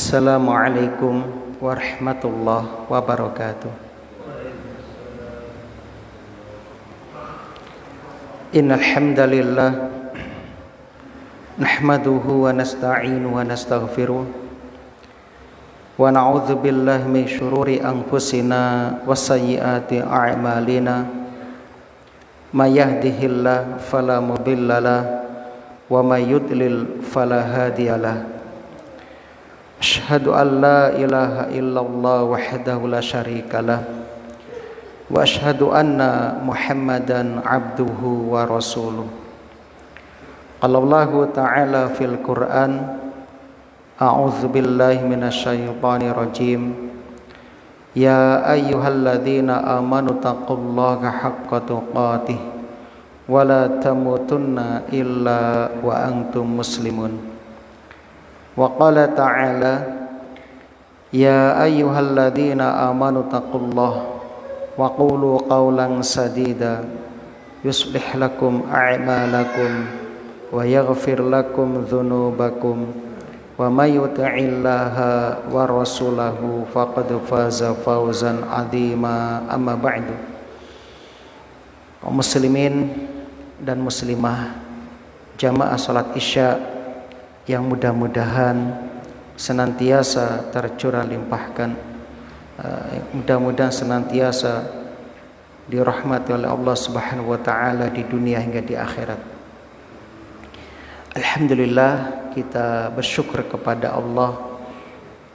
Assalamualaikum warahmatullahi wabarakatuh. Innal hamdalillah nahmaduhu wa nasta'inuhu wa nastaghfiruh wa na'udzu billahi min syururi anfusina wa sayyiati a'malina may yahdihillahu fala mudhillalah wa may yudlil fala hadiyalah. Asyhadu an la ilaha illallah wahdahu la syarikalah wa asyhadu anna Muhammadan abduhu wa rasuluh. Qala Allahu ta'ala fil Qur'an, a'udzu billahi minasyaitonir rajim. Ya ayyuhalladzina amanu taqullaha haqqa tuqatih wa la tamutunna illa wa antum muslimun. Wa qala ta'ala ya ayyuhalladzina amanu taqullaha wa qulu qawlan sadida yuslih lakum a'malakum wa yaghfir lakum dhunubakum wa may yuti'illaha wa rasulahu faqad faza fawzan 'azima. Amma ba'du. Kaum muslimin dan muslimah jamaah salat Isya yang mudah-mudahan senantiasa tercurah limpahkan, mudah-mudahan senantiasa dirahmati oleh Allah Subhanahu wa taala di dunia hingga di akhirat. Alhamdulillah, kita bersyukur kepada Allah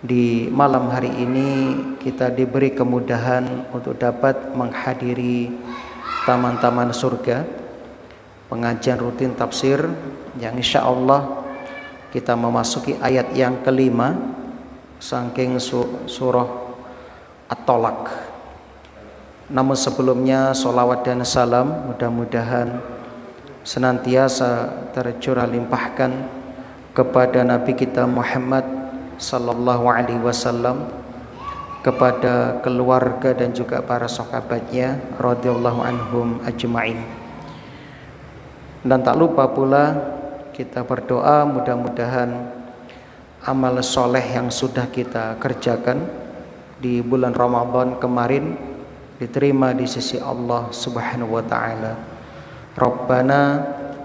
di malam hari ini kita diberi kemudahan untuk dapat menghadiri taman-taman surga, pengajian rutin tafsir yang insyaallah kita memasuki ayat yang kelima saking surah At-Tolak. Namun sebelumnya salawat dan salam mudah-mudahan senantiasa tercurah limpahkan kepada Nabi kita Muhammad sallallahu alaihi wasallam, kepada keluarga dan juga para sahabatnya radhiyallahu anhum ajma'in. Dan tak lupa pula kita berdoa mudah-mudahan amal soleh yang sudah kita kerjakan di bulan Ramadan kemarin diterima di sisi Allah Subhanahu wa taala. Rabbana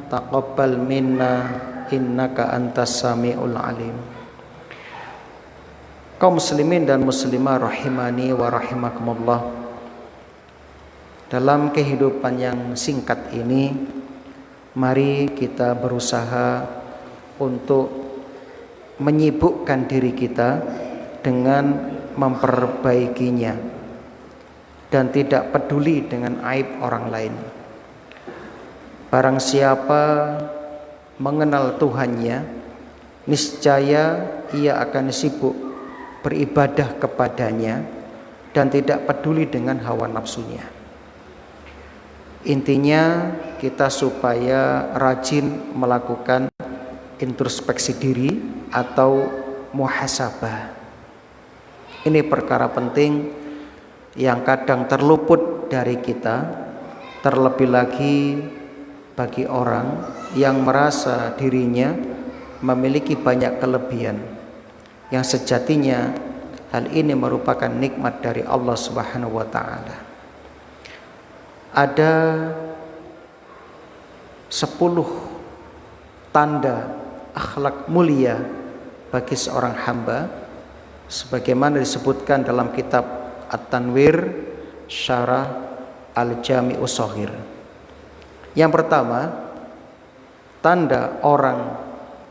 taqabbal minna innaka antas samiul alim. Kaum muslimin dan muslimah rahimani wa rahimakumullah. Dalam kehidupan yang singkat ini, mari kita berusaha untuk menyibukkan diri kita dengan memperbaikinya dan tidak peduli dengan aib orang lain. Barang siapa mengenal Tuhannya, niscaya ia akan sibuk beribadah kepadanya dan tidak peduli dengan hawa nafsunya. Intinya kita supaya rajin melakukan introspeksi diri atau muhasabah. Ini perkara penting yang kadang terluput dari kita, terlebih lagi bagi orang yang merasa dirinya memiliki banyak kelebihan yang sejatinya hal ini merupakan nikmat dari Allah Subhanahu wa taala. Ada 10 tanda akhlak mulia bagi seorang hamba sebagaimana disebutkan dalam kitab At-Tanwir Syarah Al-Jami'us Shaghir. Yang pertama, tanda orang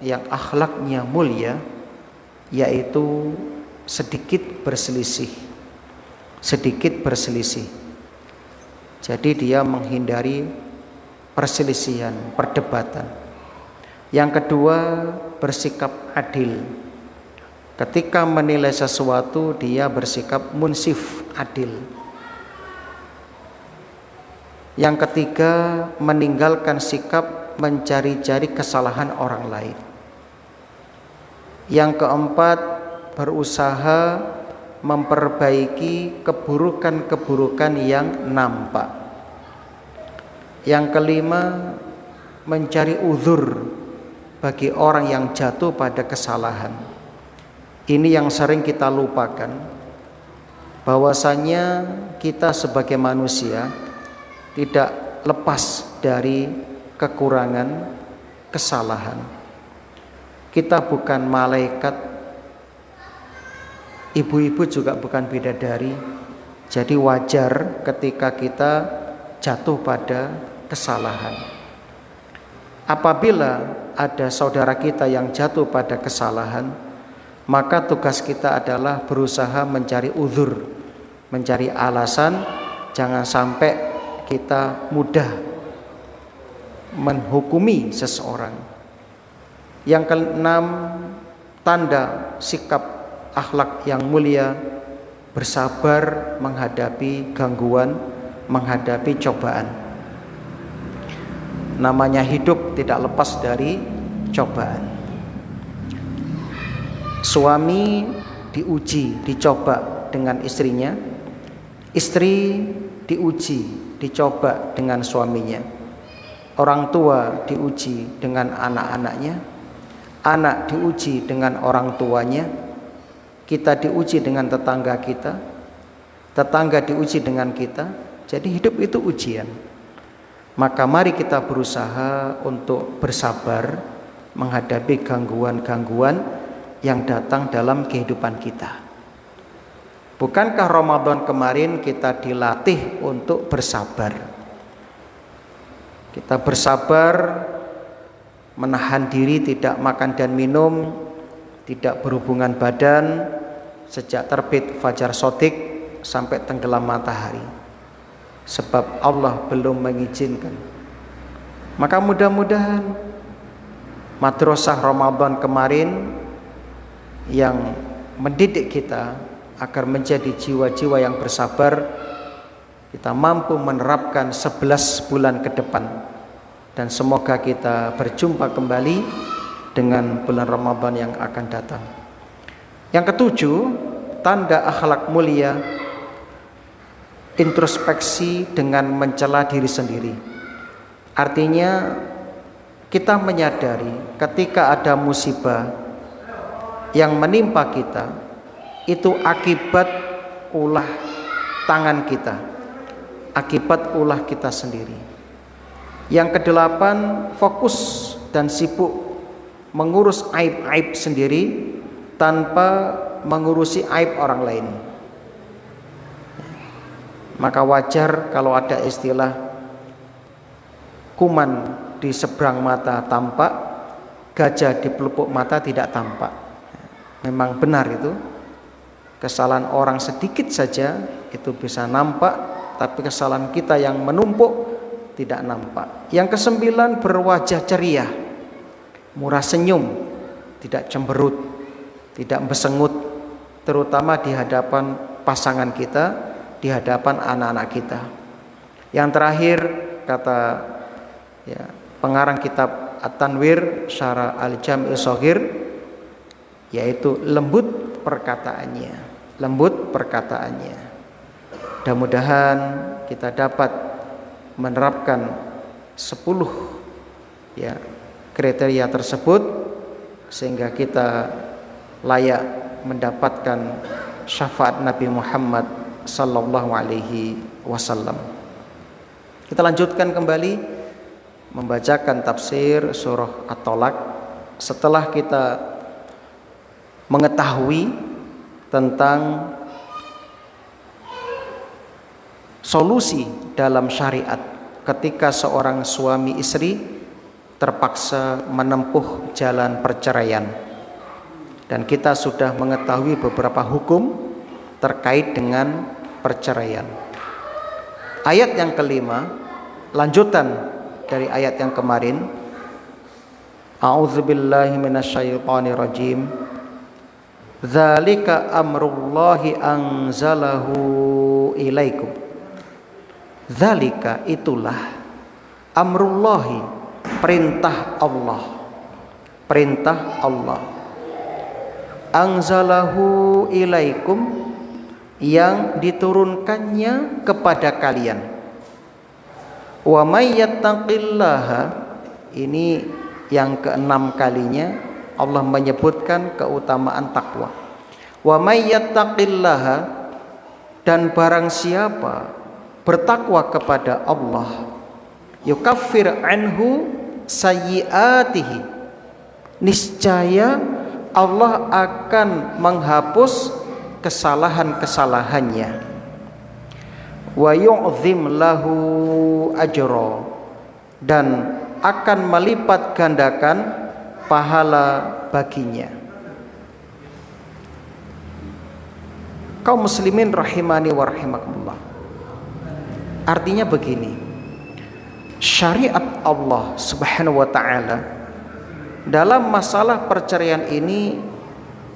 yang akhlaknya mulia yaitu sedikit berselisih. Jadi dia menghindari perselisihan, perdebatan. Yang kedua, bersikap adil. Ketika menilai sesuatu, dia bersikap munsif, adil. Yang ketiga, meninggalkan sikap mencari-cari kesalahan orang lain. Yang keempat, berusaha memperbaiki keburukan-keburukan yang nampak. Yang kelima, mencari uzur bagi orang yang jatuh pada kesalahan. Ini yang sering kita lupakan, bahwasanya kita sebagai manusia tidak lepas dari kekurangan, kesalahan. Kita bukan malaikat, ibu-ibu juga bukan bidadari. Jadi wajar ketika kita jatuh pada kesalahan. Apabila ada saudara kita yang jatuh pada kesalahan, maka tugas kita adalah berusaha mencari uzur, mencari alasan. Jangan sampai kita mudah menghukumi seseorang. Yang keenam, tanda sikap akhlak yang mulia, bersabar menghadapi gangguan, menghadapi cobaan. Namanya hidup tidak lepas dari cobaan. Suami diuji, dicoba dengan istrinya. Istri diuji, dicoba dengan suaminya. Orang tua diuji dengan anak-anaknya. Anak diuji dengan orang tuanya. Kita diuji dengan tetangga kita. Tetangga diuji dengan kita. Jadi hidup itu ujian. Maka mari kita berusaha untuk bersabar menghadapi gangguan-gangguan yang datang dalam kehidupan kita. Bukankah Ramadan kemarin kita dilatih untuk bersabar? Kita bersabar menahan diri tidak makan dan minum, tidak berhubungan badan sejak terbit fajar shadiq sampai tenggelam matahari. Sebab Allah belum mengizinkan. Maka mudah-mudahan madrasah Ramadan kemarin yang mendidik kita agar menjadi jiwa-jiwa yang bersabar, kita mampu menerapkan 11 bulan ke depan, dan semoga kita berjumpa kembali dengan bulan Ramadan yang akan datang. Yang ketujuh, tanda akhlak mulia, introspeksi dengan mencela diri sendiri. Artinya kita menyadari ketika ada musibah yang menimpa kita, itu akibat ulah tangan kita, akibat ulah kita sendiri. Yang kedelapan, fokus dan sibuk mengurus aib-aib sendiri tanpa mengurusi aib orang lain. Maka wajar kalau ada istilah kuman di seberang mata tampak, gajah di pelupuk mata tidak tampak. Memang benar itu. Kesalahan orang sedikit saja itu bisa nampak, tapi kesalahan kita yang menumpuk tidak nampak. Yang kesembilan, berwajah ceria, murah senyum, tidak cemberut, tidak bersengut, terutama di hadapan pasangan kita, di hadapan anak-anak kita. Yang terakhir, kata pengarang kitab At-Tanwir Syarah Al-Jam'i Shaghir, yaitu lembut perkataannya, lembut perkataannya. Mudah-mudahan kita dapat menerapkan 10 kriteria tersebut sehingga kita layak mendapatkan syafaat Nabi Muhammad sallallahu alaihi wasallam. Kita lanjutkan kembali membacakan tafsir surah At-Tolak setelah kita mengetahui tentang solusi dalam syariat ketika seorang suami istri terpaksa menempuh jalan perceraian, dan kita sudah mengetahui beberapa hukum terkait dengan perceraian. Ayat yang kelima, lanjutan dari ayat yang kemarin. A'udzubillahi minasyaitonirrajim. Dzalika amrullahi anzalahu ilaikum. Dzalika itulah amrullahi, perintah Allah. Perintah Allah. Anzalahu ilaikum, yang diturunkannya kepada kalian. Wa may yattaqillaha, ini yang keenam kalinya Allah menyebutkan keutamaan takwa. Wa may yattaqillaha, dan barang siapa bertakwa kepada Allah, yukaffir anhu sayyiatihi, niscaya Allah akan menghapus kesalahan-kesalahannya. Wa yu'zim lahu ajra, dan akan melipat gandakan pahala baginya. Kaum muslimin rahimani wa rahimakumullah. Artinya begini, syariat Allah Subhanahu wa taala dalam masalah perceraian ini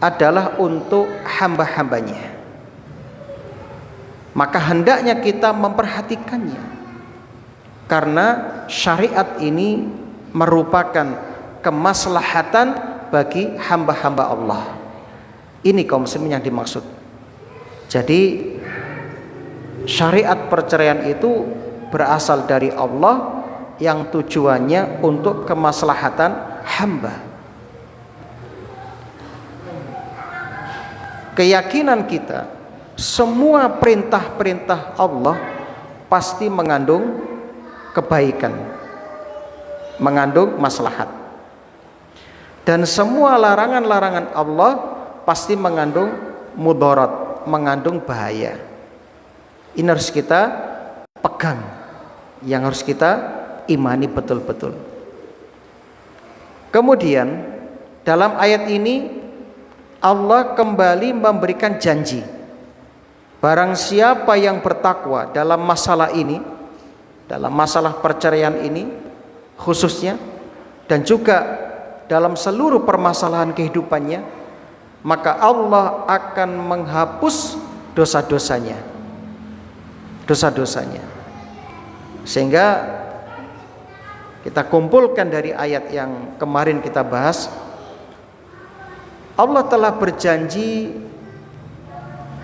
adalah untuk hamba-hambanya. Maka hendaknya kita memperhatikannya, karena syariat ini merupakan kemaslahatan bagi hamba-hamba Allah. Ini kaum muslimin yang dimaksud. Jadi syariat perceraian itu berasal dari Allah yang tujuannya untuk kemaslahatan hamba. Keyakinan kita, semua perintah-perintah Allah pasti mengandung kebaikan, mengandung maslahat. Dan semua larangan-larangan Allah pasti mengandung mudarat, mengandung bahaya. Ini harus kita pegang, yang harus kita imani betul-betul. Kemudian dalam ayat ini Allah kembali memberikan janji, barang siapa yang bertakwa dalam masalah ini, dalam masalah perceraian ini khususnya, dan juga dalam seluruh permasalahan kehidupannya, maka Allah akan menghapus dosa-dosanya. Sehingga kita kumpulkan dari ayat yang kemarin kita bahas, Allah telah berjanji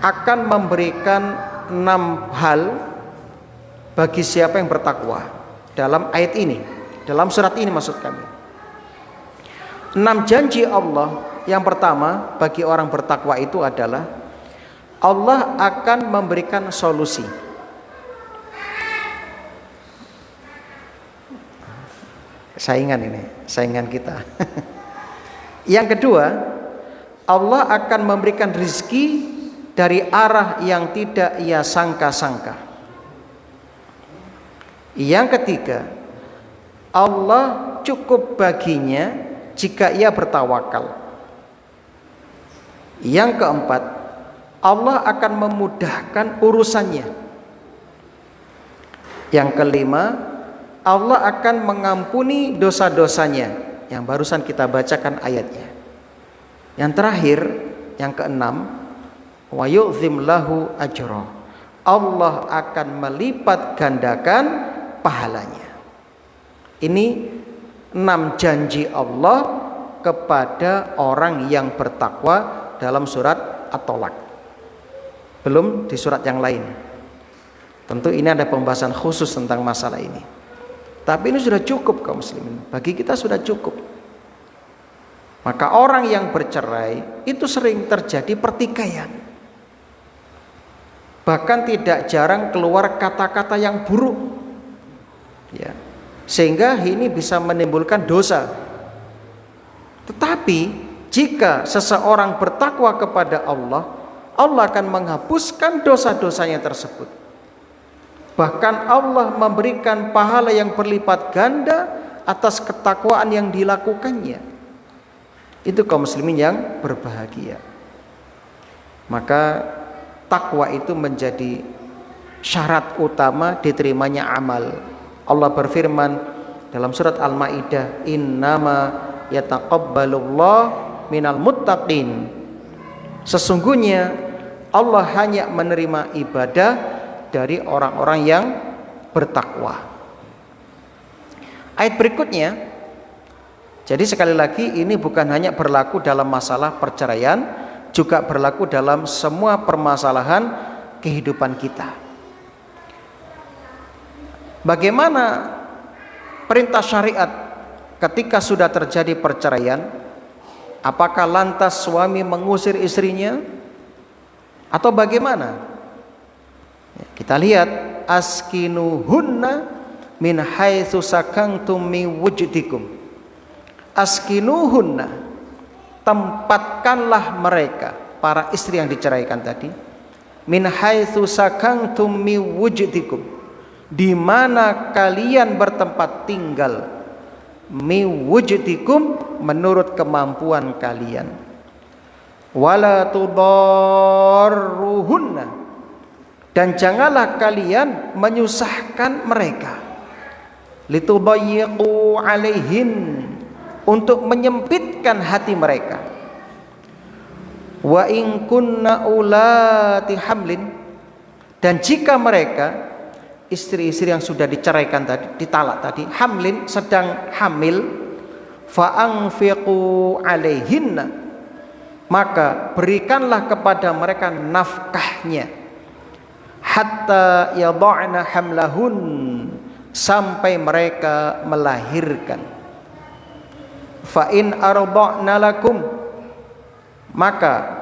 akan memberikan 6 hal bagi siapa yang bertakwa. Dalam ayat ini, dalam surat ini maksud kami, 6 janji Allah. Yang pertama bagi orang bertakwa itu adalah Allah akan memberikan solusi. Saingan kita. Yang kedua, Allah akan memberikan rizki dari arah yang tidak ia sangka-sangka. Yang ketiga, Allah cukup baginya jika ia bertawakal. Yang keempat, Allah akan memudahkan urusannya. Yang kelima, Allah akan mengampuni dosa-dosanya, yang barusan kita bacakan ayatnya. Yang terakhir, yang keenam, wa yu'zim lahu ajra, Allah akan melipat gandakan pahalanya. Ini 6 janji Allah kepada orang yang bertakwa dalam surat At-Tolak. Belum di surat yang lain. Tentu ini ada pembahasan khusus tentang masalah ini. Tapi ini sudah cukup kaum muslimin. Bagi kita sudah cukup. Maka orang yang bercerai itu sering terjadi pertikaian. Bahkan tidak jarang keluar kata-kata yang buruk. Ya. Sehingga ini bisa menimbulkan dosa. Tetapi jika seseorang bertakwa kepada Allah, Allah akan menghapuskan dosa-dosanya tersebut. Bahkan Allah memberikan pahala yang berlipat ganda atas ketakwaan yang dilakukannya. Itu kaum muslimin yang berbahagia. Maka takwa itu menjadi syarat utama diterimanya amal. Allah berfirman dalam surat Al-Maidah, innama yataqabbalullah minal muttaqin. Sesungguhnya Allah hanya menerima ibadah dari orang-orang yang bertakwa. Ayat berikutnya, jadi sekali lagi ini bukan hanya berlaku dalam masalah perceraian, juga berlaku dalam semua permasalahan kehidupan kita. Bagaimana perintah syariat ketika sudah terjadi perceraian? Apakah lantas suami mengusir istrinya? Atau bagaimana? Ya, kita lihat askinuhunna min haitsu sakantum min wujdikum. Askinuhunna, tempatkanlah mereka, para istri yang diceraikan tadi, min haitsu sakantum min wujdikum, di mana kalian bertempat tinggal, min wujdikum, menurut kemampuan kalian. Wala tudarruhunna, dan janganlah kalian menyusahkan mereka, litudayyiqu alaihin, untuk menyempitkan hati mereka. Wa in kunna ulati hamlin, dan jika mereka istri-istri yang sudah diceraikan tadi, ditalak tadi, hamlin, sedang hamil, fa anfiqu alaihinna, maka berikanlah kepada mereka nafkahnya, hatta yada'na hamlahun, sampai mereka melahirkan. Fa in arda'na lakum, maka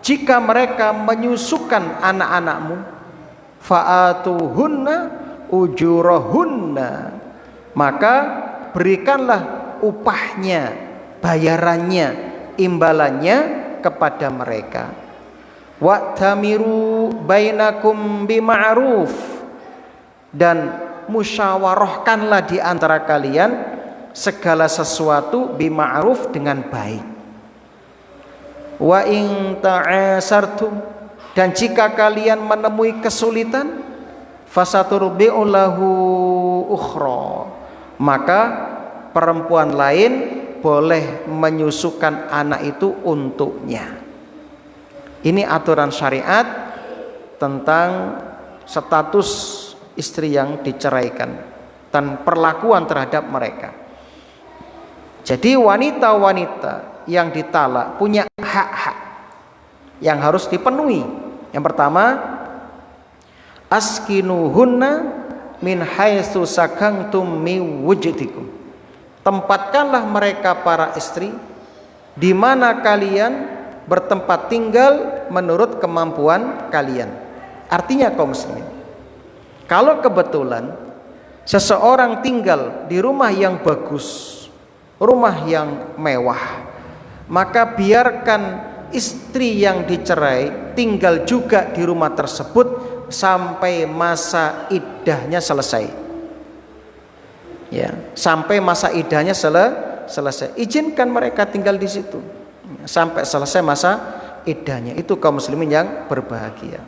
jika mereka menyusukan anak-anakmu, fa'atuhunna ujurahunna, maka berikanlah upahnya, bayarannya, imbalannya kepada mereka. Wa'tamiru bainakum bima'ruf, dan musyawarahkanlah di antara kalian segala sesuatu bima'ruf, dengan baik. Wa in ta'asartum, dan jika kalian menemui kesulitan, fasaturbi'u lahu ukhra, maka perempuan lain boleh menyusukan anak itu untuknya. Ini aturan syariat tentang status istri yang diceraikan dan perlakuan terhadap mereka. Jadi wanita-wanita yang ditalak punya hak-hak yang harus dipenuhi. Yang pertama, askinuhunna min haitsu sakantum min wujdikum, tempatkanlah mereka para istri di mana kalian bertempat tinggal menurut kemampuan kalian. Artinya kaum muslimin, kalau kebetulan seseorang tinggal di rumah yang bagus, rumah yang mewah, maka biarkan istri yang dicerai tinggal juga di rumah tersebut sampai masa iddahnya selesai. Ya, sampai masa iddahnya selesai. Izinkan mereka tinggal di situ sampai selesai masa iddahnya. Itu kaum muslimin yang berbahagia.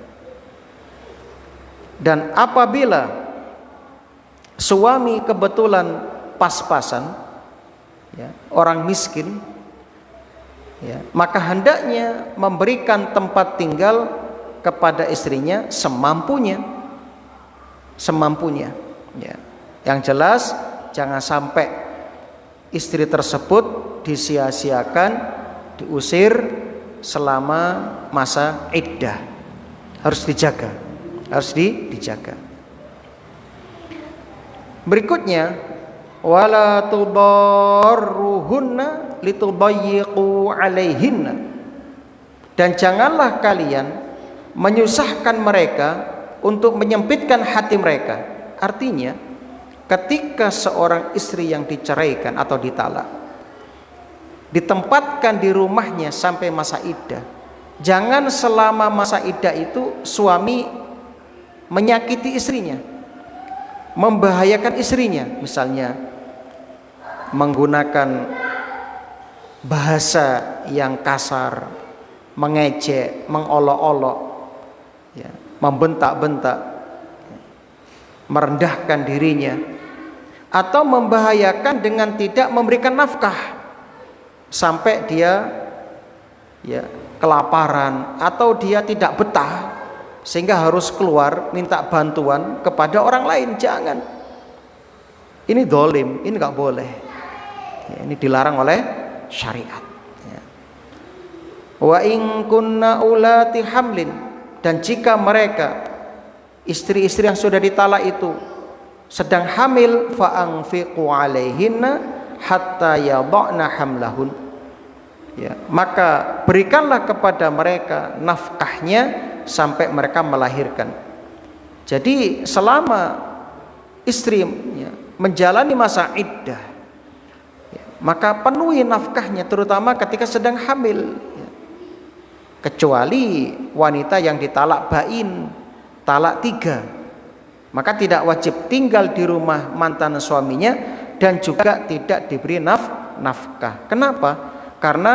Dan apabila suami kebetulan pas-pasan, ya, orang miskin, ya, maka hendaknya memberikan tempat tinggal kepada istrinya semampunya. Ya. Yang jelas jangan sampai istri tersebut disia-siakan, diusir selama masa iddah. Harus dijaga, dijaga. Berikutnya, wala tudarruhunna litudayyiqu alaihinna, dan janganlah kalian menyusahkan mereka untuk menyempitkan hati mereka. Artinya, ketika seorang istri yang diceraikan atau ditalak ditempatkan di rumahnya sampai masa iddah, jangan selama masa iddah itu suami menyakiti istrinya, membahayakan istrinya, misalnya menggunakan bahasa yang kasar, mengejek, mengolok-olok, ya, membentak-bentak, merendahkan dirinya, atau membahayakan dengan tidak memberikan nafkah sampai dia, ya, kelaparan atau dia tidak betah sehingga harus keluar minta bantuan kepada orang lain. Jangan. Ini dolim, ini nggak boleh. Ya, ini dilarang oleh syariat. Ya. Wa in kunna ulati hamlin, dan jika mereka istri-istri yang sudah ditalak itu sedang hamil, fa anfiqu alaihinna hatta yada'na hamlahun, ya, maka berikanlah kepada mereka nafkahnya sampai mereka melahirkan. Jadi selama istri menjalani masa iddah, maka penuhi nafkahnya, terutama ketika sedang hamil. Kecuali wanita yang ditalak bain, talak 3, maka tidak wajib tinggal di rumah mantan suaminya dan juga tidak diberi nafkah. Kenapa? Karena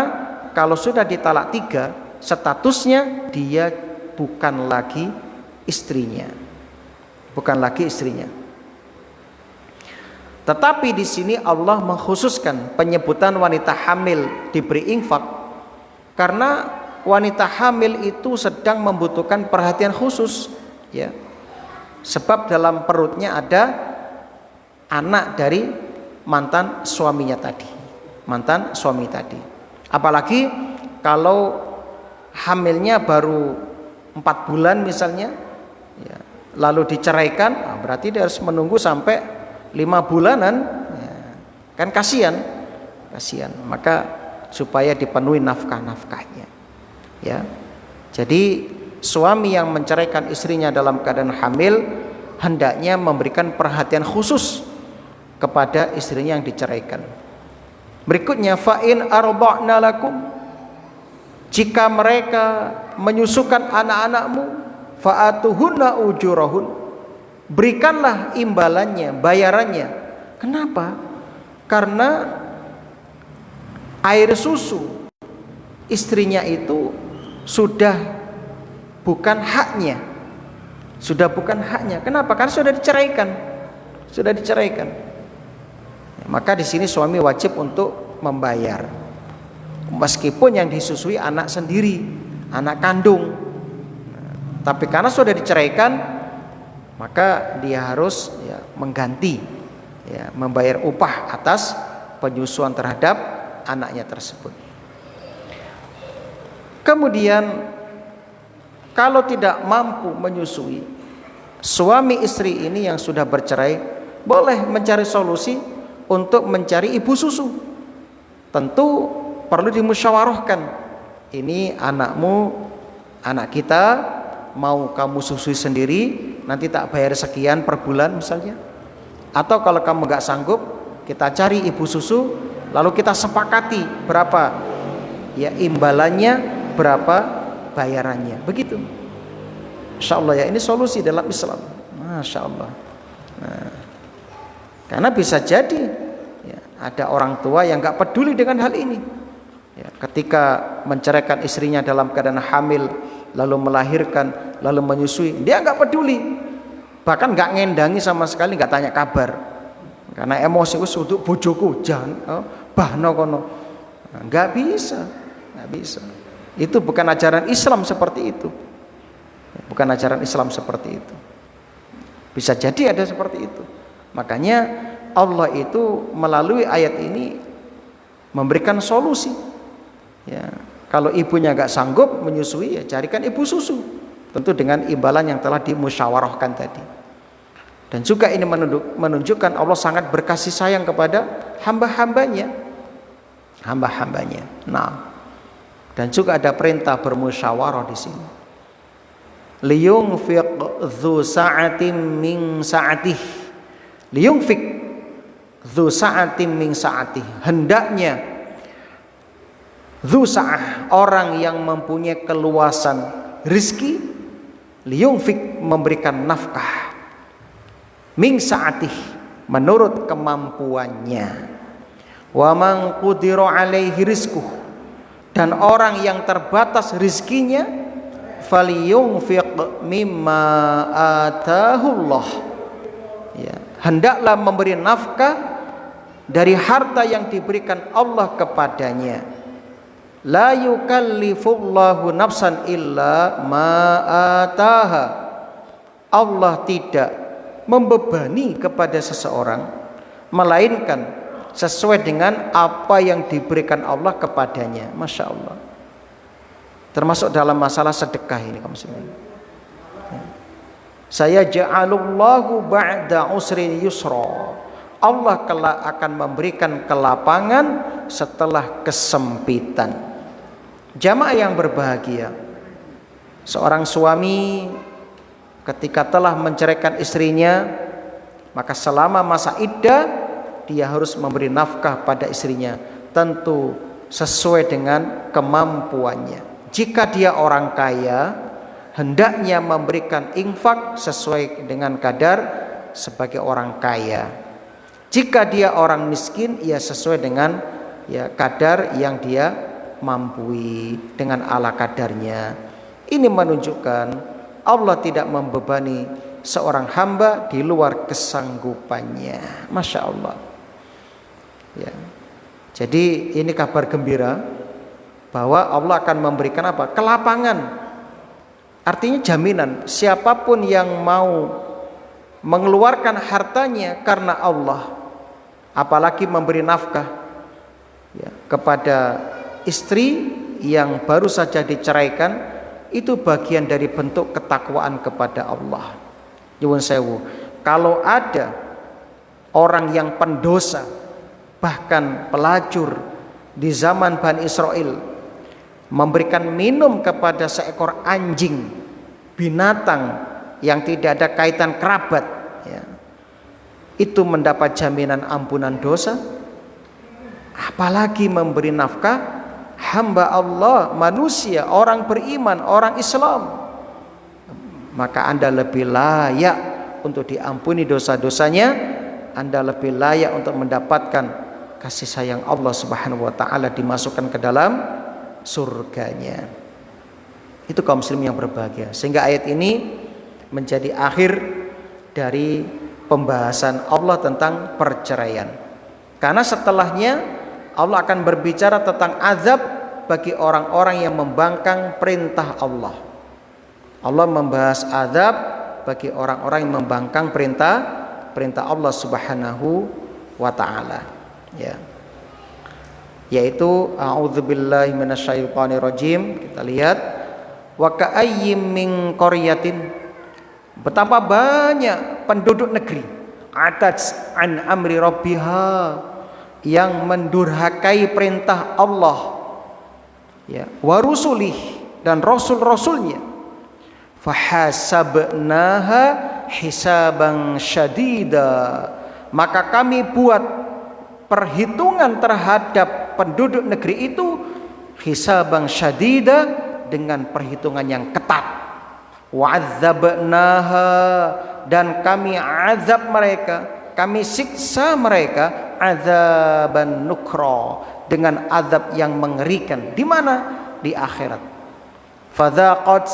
kalau sudah ditalak 3, statusnya dia bukan lagi istrinya. Tetapi di sini Allah mengkhususkan penyebutan wanita hamil diberi infak karena wanita hamil itu sedang membutuhkan perhatian khusus, ya. Sebab dalam perutnya ada anak dari mantan suami tadi. Apalagi kalau hamilnya baru 4 bulan misalnya, ya, lalu diceraikan, berarti dia harus menunggu sampai 5 bulanan, ya. Kan kasihan. Maka supaya dipenuhi nafkahnya. Ya, jadi suami yang menceraikan istrinya dalam keadaan hamil hendaknya memberikan perhatian khusus kepada istrinya yang diceraikan. Berikutnya, fa'in arba'na lakum, jika mereka menyusukan anak-anakmu, fa'atuhunna ujurahun, berikanlah imbalannya, bayarannya. Kenapa? Karena air susu istrinya itu sudah bukan haknya. Kenapa? Karena sudah diceraikan. Maka di sini suami wajib untuk membayar, meskipun yang disusui anak sendiri, anak kandung. Tapi karena sudah diceraikan, maka dia harus mengganti, membayar upah atas penyusuan terhadap anaknya tersebut. Kemudian kalau tidak mampu menyusui, suami istri ini yang sudah bercerai boleh mencari solusi untuk mencari ibu susu. Tentu perlu dimusyawarahkan. Ini anak kita mau kamu susui sendiri, nanti tak bayar sekian per bulan misalnya. Atau kalau kamu gak sanggup, kita cari ibu susu, lalu kita sepakati berapa imbalannya, berapa bayarannya, begitu. Insya Allah ini solusi dalam Islam. Masya Allah. Nah, karena bisa jadi ada orang tua yang gak peduli dengan hal ini. Ketika menceraikan istrinya dalam keadaan hamil, lalu melahirkan, lalu menyusui, dia gak peduli, bahkan gak ngendangi sama sekali, gak tanya kabar, karena emosi untuk bojoku jangan bahno kono. Gak bisa. Itu bukan ajaran Islam seperti itu. Bisa jadi ada seperti itu. Makanya Allah itu melalui ayat ini memberikan solusi. Kalau ibunya gak sanggup menyusui, carikan ibu susu. Tentu dengan imbalan yang telah dimusyawarahkan tadi. Dan juga ini menunjukkan Allah sangat berkasih sayang kepada hamba-hambanya. Nah, dan juga ada perintah bermusyawarah di sini. Liyunfiq dzu sa'atin min sa'atih. Liyunfiq dzu sa'atin min sa'atih. Hendaknya dzu sa'ah, orang yang mempunyai keluasan rizki, liyunfiq, memberikan nafkah, min sa'atih, menurut kemampuannya. Wa man qudira alaihi rizquh, dan orang yang terbatas rizkinya, falyunfiq mimma atahullah, hendaklah memberi nafkah dari harta yang diberikan Allah kepadanya. La yukallifullahu nafsan illa ma ataha, Allah tidak membebani kepada seseorang melainkan sesuai dengan apa yang diberikan Allah kepadanya. Masya Allah. Termasuk dalam masalah sedekah ini kaum muslimin. Saya ja'alullahu ba'da usri yusra, Allah kelak akan memberikan kelapangan setelah kesempitan. Jamaah yang berbahagia, Seorang suami ketika telah menceraikan istrinya, maka selama masa iddah dia harus memberi nafkah pada istrinya, tentu sesuai dengan kemampuannya. Jika dia orang kaya, hendaknya memberikan infak sesuai dengan kadar sebagai orang kaya. Jika dia orang miskin, ia sesuai dengan kadar yang dia mampu dengan ala kadarnya. Ini menunjukkan Allah tidak membebani seorang hamba di luar kesanggupannya. Masya Allah. Ya. Jadi ini kabar gembira bahwa Allah akan memberikan apa? Kelapangan. Artinya jaminan. Siapapun yang mau mengeluarkan hartanya karena Allah, apalagi memberi nafkah kepada istri yang baru saja diceraikan, itu bagian dari bentuk ketakwaan kepada Allah. Nyuwun sewu, kalau ada orang yang pendosa, bahkan pelacur di zaman Bani Israel, memberikan minum kepada seekor anjing, binatang yang tidak ada kaitan kerabat, itu mendapat jaminan ampunan dosa, apalagi memberi nafkah hamba Allah, manusia, orang beriman, orang Islam. Maka Anda lebih layak untuk diampuni dosa-dosanya, Anda lebih layak untuk mendapatkan kasih sayang Allah Subhanahu wa taala, dimasukkan ke dalam surganya. Itu kaum muslim yang berbahagia. Sehingga ayat ini menjadi akhir dari pembahasan Allah tentang perceraian. Karena setelahnya Allah akan berbicara tentang azab bagi orang-orang yang membangkang perintah Allah. Allah membahas azab bagi orang-orang yang membangkang perintah Allah Subhanahu wa taala. Ya. Yaitu a'udzubillahi minasyaitonirrajim. Kita lihat wa ka'ayyim min qaryatin, betapa banyak penduduk negeri atats an amri rabbiha, yang mendurhakai perintah Allah, wa rusulih, dan rasul-rasulnya, fahasabnaha hisaban syadida, maka kami buat perhitungan terhadap penduduk negeri itu hisaban syadida, dengan perhitungan yang ketat. Wa'adzabnaha, dan kami azab mereka, kami siksa mereka azaban nukra, dengan azab yang mengerikan. Di mana? Di akhirat. Fadzaqat,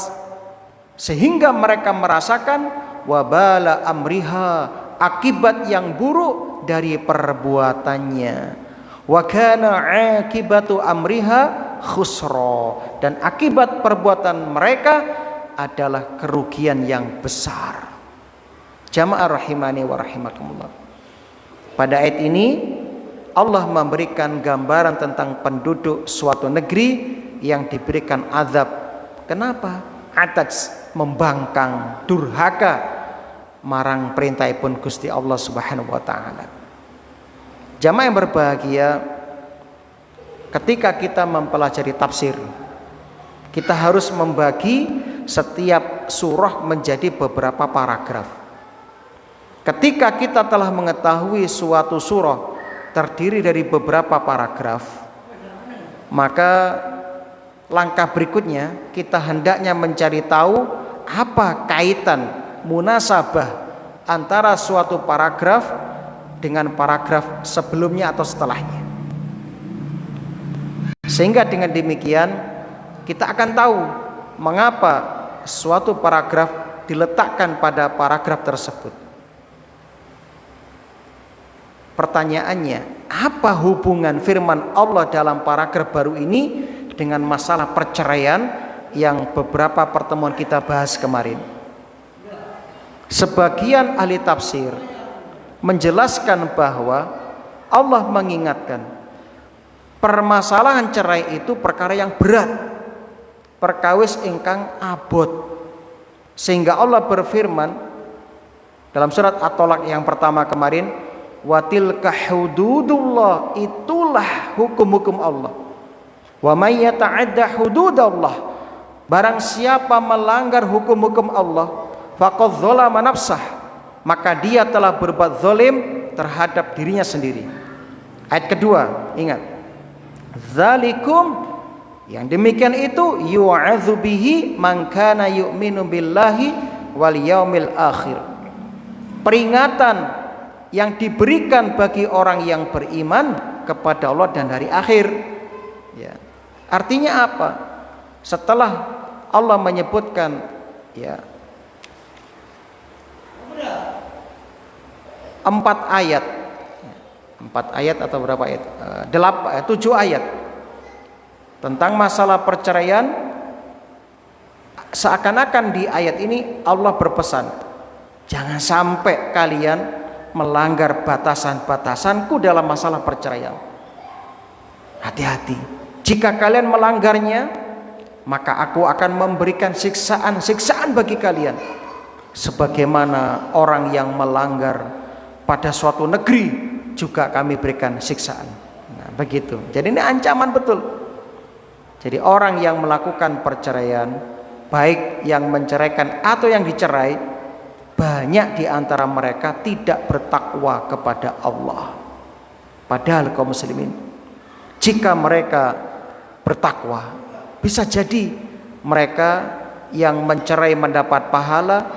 sehingga mereka merasakan wabala amriha, akibat yang buruk dari perbuatannya. Wa kana akibatu amriha khusra, dan akibat perbuatan mereka adalah kerugian yang besar. Jamaah rahimani wa rahimakumullah. Pada ayat ini Allah memberikan gambaran tentang penduduk suatu negeri yang diberikan azab. Kenapa? Atats, membangkang, durhaka marang perintahipun Gusti Allah Subhanahu wa taala. Jamaah yang berbahagia, ketika kita mempelajari tafsir, kita harus membagi setiap surah menjadi beberapa paragraf. Ketika kita telah mengetahui suatu surah terdiri dari beberapa paragraf, maka langkah berikutnya kita hendaknya mencari tahu apa kaitan munasabah antara suatu paragraf dengan paragraf sebelumnya atau setelahnya. Sehingga dengan demikian kita akan tahu mengapa suatu paragraf diletakkan pada paragraf tersebut. Pertanyaannya, apa hubungan firman Allah dalam paragraf baru ini dengan masalah perceraian yang beberapa pertemuan kita bahas kemarin? Sebagian ahli tafsir menjelaskan bahwa Allah mengingatkan permasalahan cerai itu perkara yang berat, perkawis ingkang abot, sehingga Allah berfirman dalam surat At-Tolak yang pertama kemarin, wa tilka hududullah, itulah hukum-hukum Allah. Wa may yata'adda hududallah, Barang siapa melanggar hukum-hukum Allah, faqad dzalama nafsah, maka dia telah berbuat zalim terhadap dirinya sendiri. Ayat kedua, ingat. Dzalikum, yang demikian itu yu'adzu bihi man kana yu'minu billahi wal yaumil akhir. Peringatan yang diberikan bagi orang yang beriman kepada Allah dan hari akhir. Ya. Artinya apa? Setelah Allah menyebutkan ya 4 ayat atau berapa ayat? 7 ayat tentang masalah perceraian, seakan-akan di ayat ini Allah berpesan, jangan sampai kalian melanggar batasan-batasanku dalam masalah perceraian. Hati-hati, jika kalian melanggarnya, maka aku akan memberikan siksaan bagi kalian, sebagaimana orang yang melanggar pada suatu negeri juga kami berikan siksaan. Nah, begitu. Jadi ini ancaman betul. Jadi orang yang melakukan perceraian, baik yang menceraikan atau yang dicerai, banyak di antara mereka tidak bertakwa kepada Allah. Padahal kaum muslimin, jika mereka bertakwa, bisa jadi mereka yang mencerai mendapat pahala,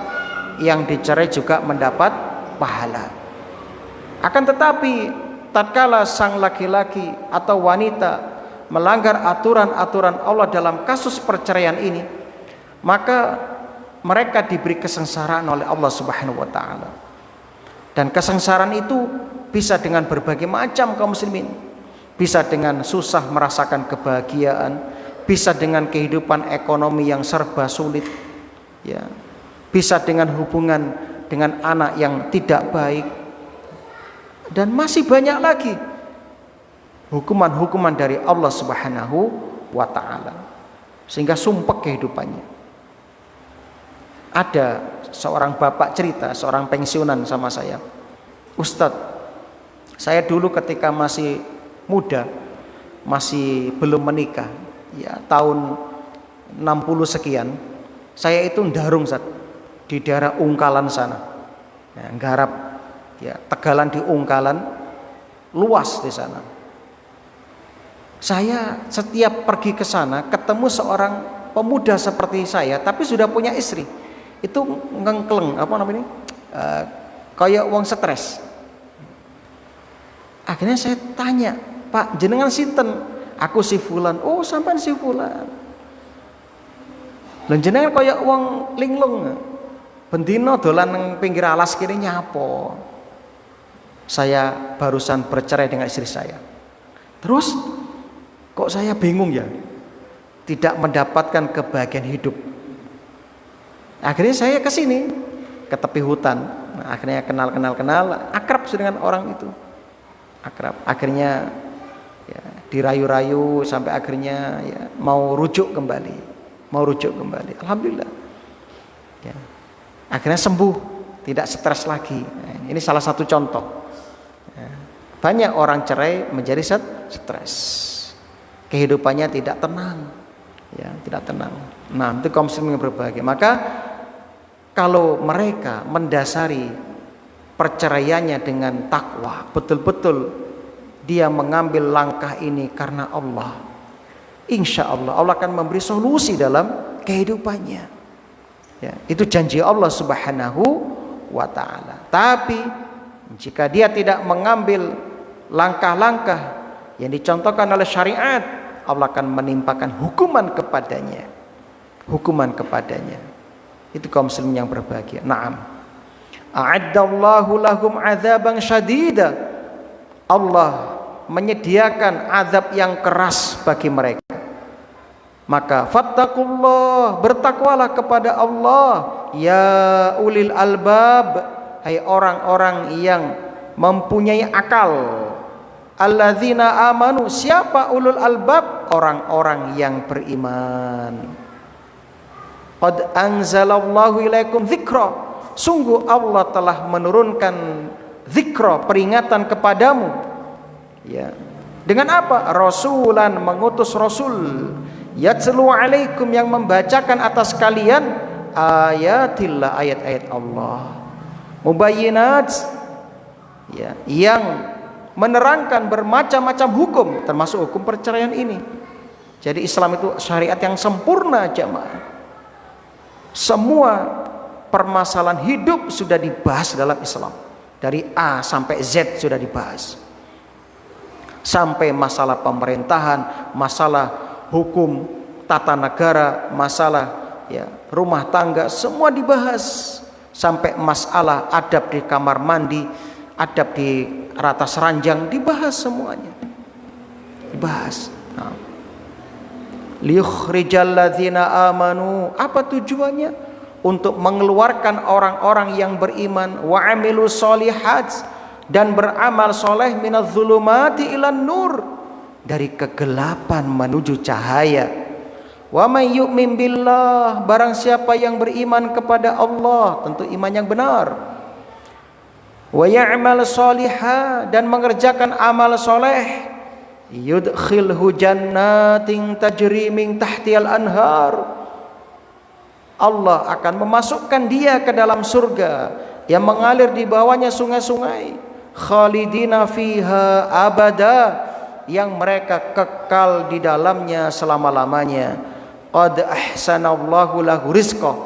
yang dicerai juga mendapat pahala. Akan tetapi tatkala sang laki-laki atau wanita melanggar aturan-aturan Allah dalam kasus perceraian ini, maka mereka diberi kesengsaraan oleh Allah Subhanahu wa taala. Dan kesengsaraan itu bisa dengan berbagai macam kaum muslimin. Bisa dengan susah merasakan kebahagiaan, bisa dengan kehidupan ekonomi yang serba sulit, ya. Bisa dengan hubungan dengan anak yang tidak baik. Dan masih banyak lagi hukuman-hukuman dari Allah Subhanahu wa ta'ala, sehingga sumpek kehidupannya. Ada seorang bapak cerita, seorang pensiunan sama saya, Ustadz, saya dulu ketika masih muda, masih belum menikah, ya tahun 60 sekian, saya itu ndarung Ustadz, di daerah Ungkalan sana, ya, nggarap ya, Tegalan di Ungkalan, luas di sana. Saya setiap pergi ke sana ketemu seorang pemuda seperti saya, tapi sudah punya istri. Itu ngengkleng, apa namanya? Kayak uang stres. Akhirnya saya tanya, Pak, jenengan sinten? Aku si fulan. Oh, sampean si fulan. Lan jenengan kayak uang linglung. Bendino dolan nang pinggir alas kene nyapo. Saya barusan bercerai dengan istri saya. Terus kok saya bingung ya, tidak mendapatkan kebahagiaan hidup. Akhirnya saya ke sini, ke tepi hutan. Nah, akhirnya kenal, akrab dengan orang itu. Akrab. Akhirnya ya, dirayu-rayu sampai akhirnya ya, mau rujuk kembali. Alhamdulillah. Ya. Akhirnya sembuh, tidak stres lagi. Nah, ini salah satu contoh. Ya. Banyak orang cerai menjadi stres. Kehidupannya tidak tenang, ya, tidak tenang. Nah, itu kaum muslimin yang berbahagia. Maka kalau mereka mendasari perceraiannya dengan takwa, betul-betul dia mengambil langkah ini karena Allah, insya Allah Allah akan memberi solusi dalam kehidupannya. Ya, itu janji Allah Subhanahu wa ta'ala. Tapi jika dia tidak mengambil langkah-langkah yang dicontohkan oleh syariat, Allah akan menimpakan hukuman kepadanya. Itu kaum muslimin yang berbahagia. Naam. A'addallahu lahum 'adzaban syadida. Allah menyediakan azab yang keras bagi mereka. Maka fattaqullah, bertakwalah kepada Allah, ya ulil albab, hai orang-orang yang mempunyai akal. Alladzina amanu, siapa ulul albab? Orang-orang yang beriman. Qad anzalallahu ilaikum dzikra, sungguh Allah telah menurunkan dzikra, peringatan kepadamu. Ya. Dengan apa? Rasulan, mengutus rasul yatlu alaikum, yang membacakan atas kalian ayatillah, ayat-ayat Allah, mubayyinat, ya, yang menerangkan bermacam-macam hukum, termasuk hukum perceraian ini. Jadi Islam itu syariat yang sempurna, jamaah. Semua permasalahan hidup sudah dibahas dalam Islam, dari A sampai Z sudah dibahas, sampai masalah pemerintahan, masalah hukum tata negara, masalah ya rumah tangga, semua dibahas, sampai masalah adab di kamar mandi, adab di ratas ranjang, dibahas semuanya, dibahas. Nah, liyukhrijal ladzina amanu, apa tujuannya? Untuk mengeluarkan orang-orang yang beriman, wa amilus solihat, dan beramal soleh, minadz zulumati ilan nur, dari kegelapan menuju cahaya. Wa may yu'min billah, barang siapa yang beriman kepada Allah, tentu iman yang benar, wa ya'mal solihah, dan mengerjakan amal soleh, yudkhilhu jannatin tajri min tahtihal anhar, Allah akan memasukkan dia ke dalam surga yang mengalir di bawahnya sungai-sungai, khalidina fiha abada, yang mereka kekal di dalamnya selama-lamanya. Qad ahsanallahu lahu rizqah,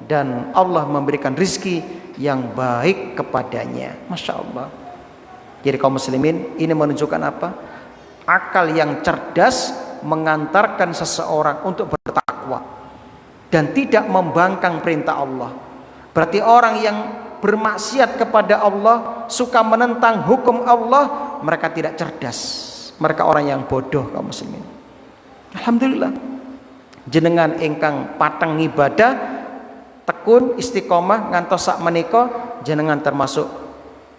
dan Allah memberikan rizki yang baik kepadanya. Masya Allah. Jadi kaum muslimin, ini menunjukkan apa? Akal yang cerdas mengantarkan seseorang untuk bertakwa dan tidak membangkang perintah Allah. Berarti orang yang bermaksiat kepada Allah, suka menentang hukum Allah, mereka tidak cerdas, mereka orang yang bodoh, kaum muslimin. Alhamdulillah, jenengan ingkang pateng ibadah, tekun istiqomah ngantos sak menika, jenengan termasuk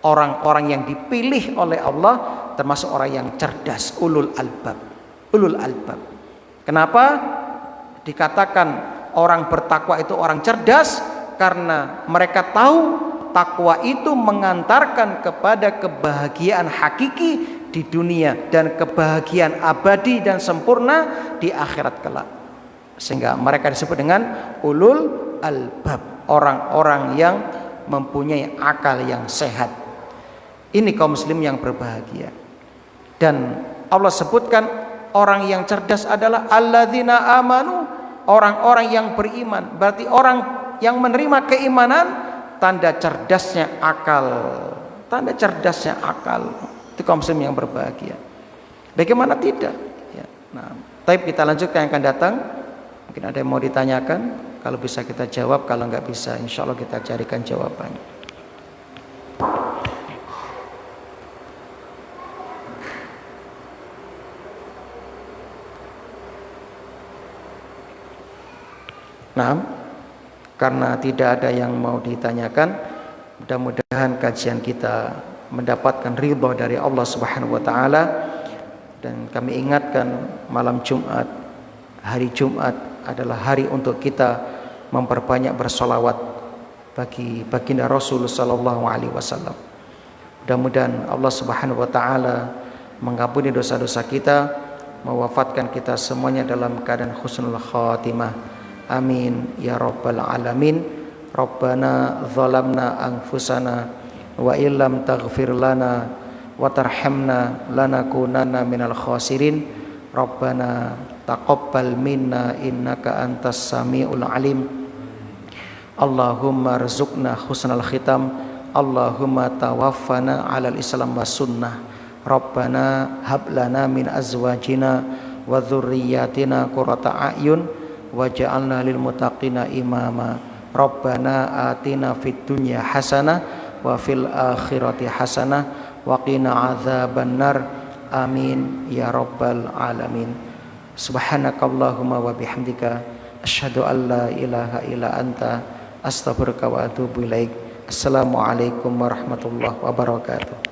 orang-orang yang dipilih oleh Allah, termasuk orang yang cerdas, ulul albab. Ulul albab. Kenapa dikatakan orang bertakwa itu orang cerdas? Karena mereka tahu takwa itu mengantarkan kepada kebahagiaan hakiki di dunia dan kebahagiaan abadi dan sempurna di akhirat kelak. Sehingga mereka disebut dengan ulul albab, orang-orang yang mempunyai akal yang sehat. Ini kaum muslim yang berbahagia. Dan Allah sebutkan orang yang cerdas adalah alladzina amanu, orang-orang yang beriman. Berarti orang yang menerima keimanan, tanda cerdasnya akal, tanda cerdasnya akal. Itu kaum muslim yang berbahagia. Bagaimana tidak ya. Nah, tapi kita lanjutkan yang akan datang. Mungkin ada yang mau ditanyakan, kalau bisa kita jawab, kalau nggak bisa insya Allah kita carikan jawabannya. Nah, karena tidak ada yang mau ditanyakan, mudah-mudahan kajian kita mendapatkan ridha dari Allah Subhanahu wa taala. Dan kami ingatkan, malam Jumat, hari Jumat adalah hari untuk kita memperbanyak bersolawat bagi baginda Rasul sallallahu alaihi wasallam. Mudah-mudahan Allah Subhanahu wa taala mengampuni dosa-dosa kita, mewafatkan kita semuanya dalam keadaan husnul khatimah. Amin ya rabbal alamin. Rabbana zalamna anfusana wa illam taghfir lana wa tarhamna lanakunanna minal khasirin. Rabbana taqabbal minna innaka antas samiul alim. Allahumma rzuqna husnal khitam. Allahumma tawaffana alal islam was sunnah. Rabbana hab lana min azwajina wa dzurriyyatina qurrata a'yun waj'alna lil muttaqina imama. Rabbana atina fid dunya hasanah wa fil akhirati hasanah wa qina adzabannar. Amin ya rabbal alamin. Subhanakallahumma wa bihamdika asyhadu an la ilaha illa anta astaghfiruka wa atubu ilaik. Assalamualaikum warahmatullahi wabarakatuh.